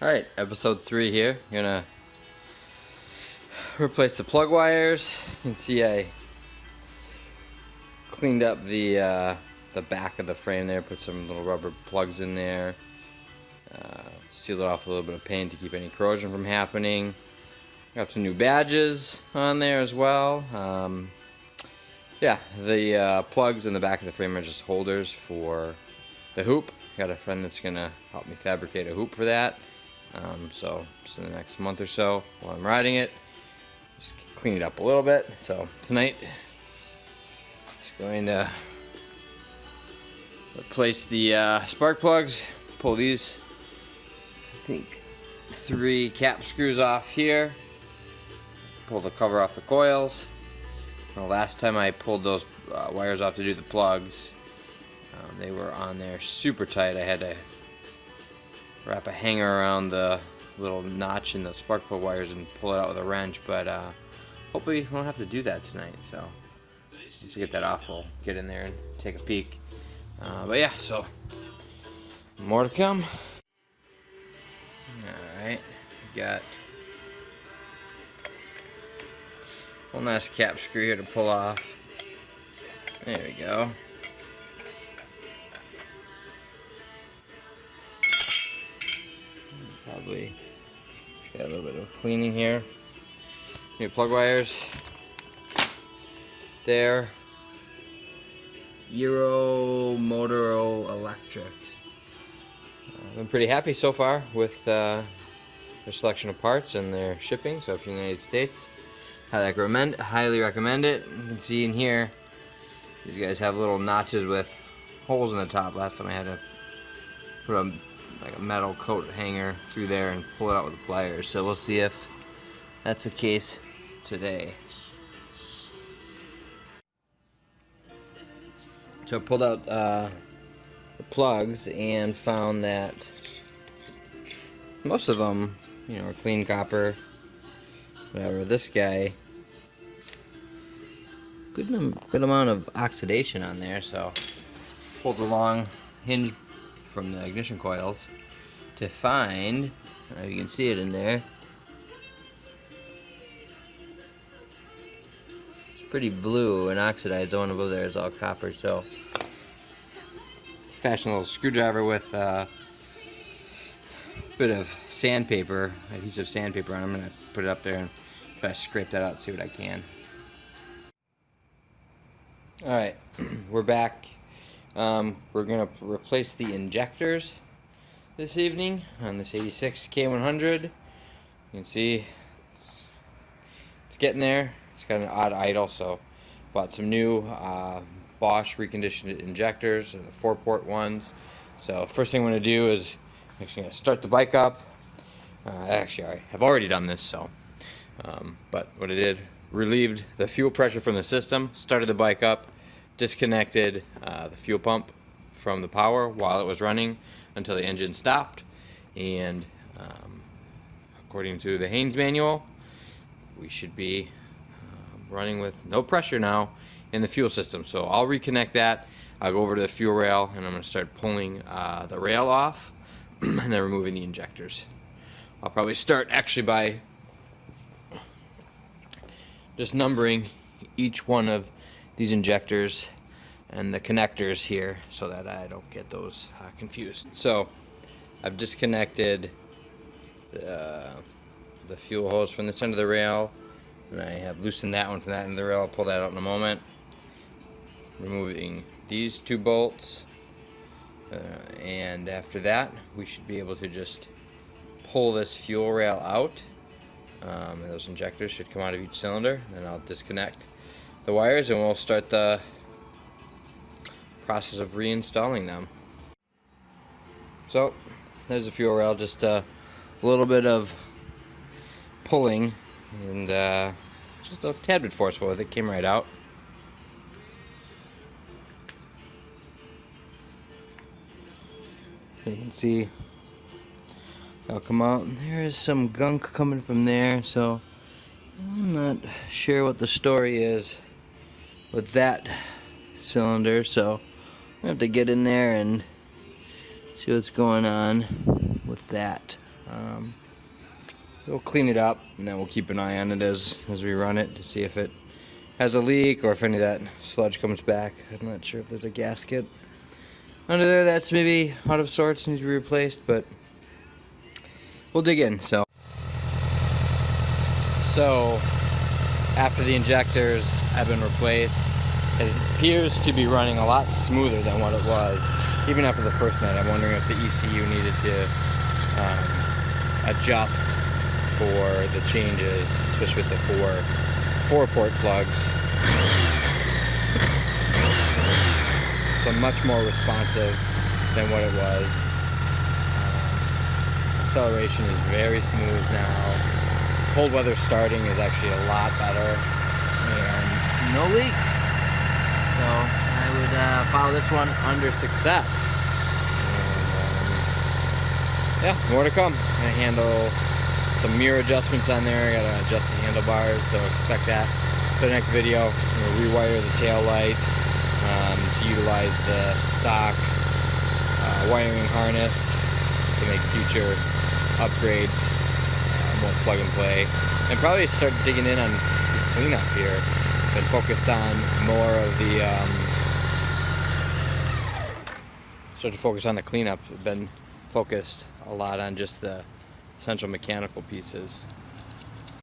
Alright, episode 3 here. I'm gonna replace the plug wires. You can see I cleaned up the back of the frame there, put some little rubber plugs in there, sealed it off with a little bit of paint to keep any corrosion from happening. Got some new badges on there as well. Yeah, the plugs in the back of the frame are just holders for the hoop. Got a friend that's gonna help me fabricate a hoop for that. So just in the next month or so while I'm riding it, just clean it up a little bit. So tonight, just going to replace the spark plugs, pull these, I think 3 cap screws off here, pull the cover off the coils. The last time I pulled those wires off to do the plugs, they were on there super tight. I had to wrap a hanger around the little notch in the spark plug wires and pull it out with a wrench, but hopefully we won't have to do that tonight. So once we get that off, we'll get in there and take a peek. But yeah, so more to come. Alright, got one last cap screw here to pull off. There we go. Probably got a little bit of cleaning here. New plug wires there. Euro Motoro Electric. I've been pretty happy so far with their selection of parts and their shipping. So if you're in the United States, highly recommend it. You can see in here, these guys have little notches with holes in the top. Last time I had to put a metal coat hanger through there and pull it out with the pliers. So we'll see if that's the case today. So I pulled out the plugs and found that most of them, are clean copper. Whatever. This guy, good amount of oxidation on there. So pulled the long hinge from the ignition coils to find, you can see it in there. It's pretty blue and oxidized. The one above there is all copper. So fashion a little screwdriver with a bit of sandpaper, adhesive sandpaper, and I'm gonna put it up there and try to scrape that out and see what I can. Alright, we're back. We're going to replace the injectors this evening on this 86 K100. You can see it's getting there. It's got an odd idle, so bought some new Bosch reconditioned injectors, the 4-port ones. So first thing I'm going to do is actually going to start the bike up. Actually, I have already done this, so but what I did, relieved the fuel pressure from the system, started the bike up, disconnected the fuel pump from the power while it was running until the engine stopped, and according to the Haynes manual, we should be running with no pressure now in the fuel system. So I'll reconnect that. I'll go over to the fuel rail and I'm going to start pulling the rail off and then removing the injectors. I'll probably start actually by just numbering each one of these injectors and the connectors here so that I don't get those confused. So I've disconnected the fuel hose from this end of the rail, and I have loosened that one from that end of the rail. I'll pull that out in a moment. Removing these 2 bolts, and after that we should be able to just pull this fuel rail out, and those injectors should come out of each cylinder. Then I'll disconnect the wires and we'll start the process of reinstalling them. So there's the fuel rail, just a little bit of pulling and just a tad bit forceful with it, came right out. You can see that'll come out, and there is some gunk coming from there, so I'm not sure what the story is with that cylinder, so I have to get in there and see what's going on with that. We'll clean it up, and then we'll keep an eye on it as we run it to see if it has a leak or if any of that sludge comes back. I'm not sure if there's a gasket under there that's maybe out of sorts, needs to be replaced, but we'll dig in. So after the injectors have been replaced, it appears to be running a lot smoother than what it was. Even after the first night, I'm wondering if the ECU needed to adjust for the changes, especially with the four port plugs. So much more responsive than what it was. Acceleration is very smooth now. Cold weather starting is actually a lot better, and no leaks. So I would file this one under success. And, yeah, more to come. I'm gonna handle some mirror adjustments on there. I gotta adjust the handlebars, so expect that for the next video. I'm gonna rewire the tail light to utilize the stock wiring harness to make future upgrades more plug and play, and probably start digging in on the cleanup here. Been focused on more of the cleanup. Been focused a lot on just the essential mechanical pieces.